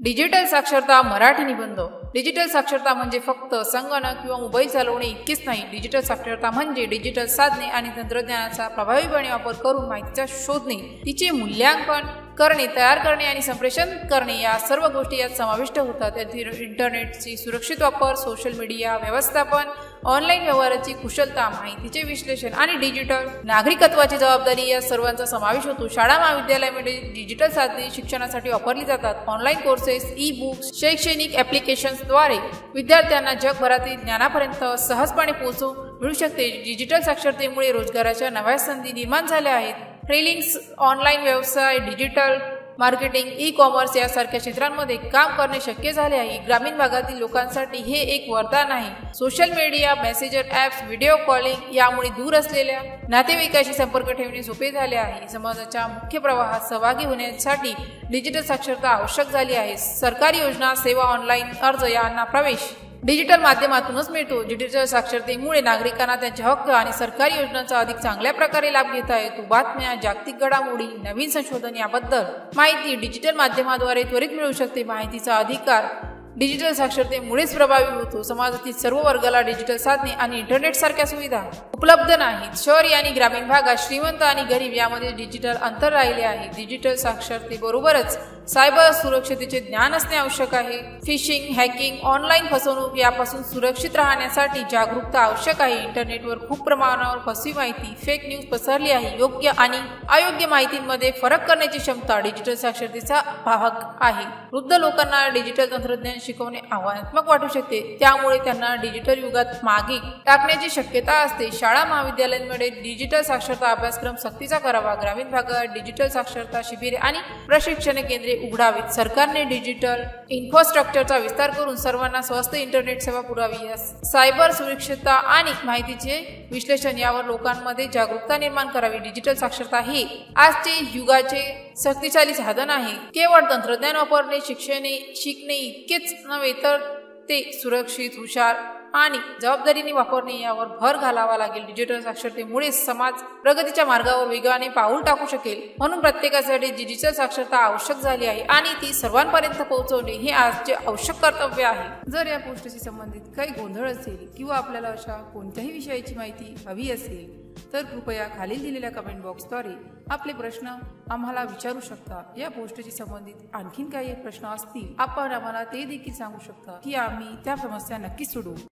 Digital साक्षरता मराठी निबंध. Digital साक्षरता म्हणजे फक्त संगणक किंवा मोबाईल चालवणे इतकेच नाही. डिजिटल साक्षरता म्हणजे डिजिटल साधने आणि तंत्रज्ञानाचा प्रभावीपणे वापर करून माहितीचा शोधणे, तिचे मूल्यांकन करणे, तयार करणे आणि संप्रेषण करणे या सर्व गोष्टी यात समाविष्ट होतात. इंटरनेटची सुरक्षित वापर, सोशल मीडिया व्यवस्थापन, ऑनलाईन व्यवहाराची कुशलता, माहितीचे विश्लेषण आणि डिजिटल नागरिकत्वाची जबाबदारी या सर्वांचा समावेश होतो. शाळा महाविद्यालयामध्ये डिजिटल साधने शिक्षणासाठी वापरली जातात. ऑनलाईन कोर्सेस, ई बुक्स, शैक्षणिक ॲप्लिकेशन्सद्वारे विद्यार्थ्यांना जगभरातील ज्ञानापर्यंत सहजपणे पोहोचू मिळू शकते. डिजिटल साक्षरतेमुळे रोजगाराच्या नव्या संधी निर्माण झाल्या आहेत. फ्रीलान्स, ऑनलाईन व्यवसाय, डिजिटल मार्केटिंग, ई कॉमर्स यासारख्या क्षेत्रांमध्ये काम करणे शक्य झाले आहे. ग्रामीण भागातील लोकांसाठी हे एक वरदान आहे. Social media, messenger apps, video calling यामुळे दूर असलेल्या नातेवाईकाशी संपर्क ठेवणे सोपे झाले आहे. समाजाच्या मुख्य प्रवाहात सहभागी होण्यासाठी डिजिटल साक्षरता आवश्यक झाली आहे. सरकारी योजना, सेवा, ऑनलाईन अर्ज यांना प्रवेश डिजिटल माध्यमातूनच मिळतो. डिजिटल साक्षरतेमुळे नागरिकांना त्यांचे हक्क आणि सरकारी योजनांचा अधिक चांगल्या प्रकारे लाभ घेता येतो. बातम्या, जागतिक घडामोडी, नवीन संशोधन याबद्दल माहिती डिजिटल माध्यमाद्वारे त्वरित मिळू शकते. माहितीचा अधिकार डिजिटल साक्षरतेमुळेच प्रभावी होतो. समाजातील सर्व वर्गाला डिजिटल साधने आणि इंटरनेट सारख्या सुविधा उपलब्ध नाहीत. शहरी आणि ग्रामीण भागात श्रीमंत आणि गरीब यामध्ये डिजिटल अंतर राहिले आहे. डिजिटल साक्षरतेबरोबरच सायबर सुरक्षतेचे ज्ञान असणे आवश्यक आहे. फिशिंग, हॅकिंग, ऑनलाईन फसवणूक यापासून सुरक्षित राहण्यासाठी जागरूकता आवश्यक आहे. इंटरनेटवर खूप प्रमाणावर फसवी माहिती, फेक न्यूज पसरली आहे. योग्य आणि अयोग्य माहितीमध्ये फरक करण्याची क्षमता डिजिटल साक्षरतेचा भाग आहे. वृद्ध लोकांना डिजिटल तंत्रज्ञान शिकवणे आव्हानात्मक वाटू शकते, त्यामुळे त्यांना डिजिटल युगात मागे टाकण्याची शक्यता असते. शाळा महाविद्यालयांमध्ये डिजिटल साक्षरता अभ्यासक्रम सक्तीचा करावा. ग्रामीण भागात डिजिटल साक्षरता शिबिरे आणि प्रशिक्षण केंद्रे उघडावीत. सरकारने डिजिटल इन्फ्रास्ट्रक्चरचा विस्तार करून सर्वांना स्वस्त इंटरनेट सेवा पुरवावी. सायबर सुरक्षितता आणि माहितीचे विश्लेषण यावर लोकांमध्ये जागरूकता निर्माण करावी. डिजिटल साक्षरता हे आजचे युगाचे शक्तिशाली साधन आहे. केवळ तंत्रज्ञान वापरणे, शिकणे इतकेच नव्हे तर ते सुरक्षित, हुशार आणि जबाबदारीने वापरणे यावर भर घालावा लागेल. डिजिटल साक्षरतेमुळे समाज प्रगतीच्या मार्गावर वेगाने पाऊल टाकू शकेल. म्हणून प्रत्येकासाठी डिजिटल साक्षरता आवश्यक झाली आहे आणि ती सर्वांपर्यंत पोहोचवणे हे आजचे आवश्यक कर्तव्य आहे. जर या पोस्टशी संबंधित काही गोंधळ असेल किंवा आपल्याला अशा कोणत्याही विषयाची माहिती हवी असेल तर कृपया खालील दिलेल्या कमेंट बॉक्सद्वारे आपले प्रश्न आम्हाला विचारू शकता. या पोस्टशी संबंधित आणखीन काही प्रश्न असतील आपण आम्हाला ते देखील सांगू शकता की आम्ही त्या समस्या नक्कीच सोडवू.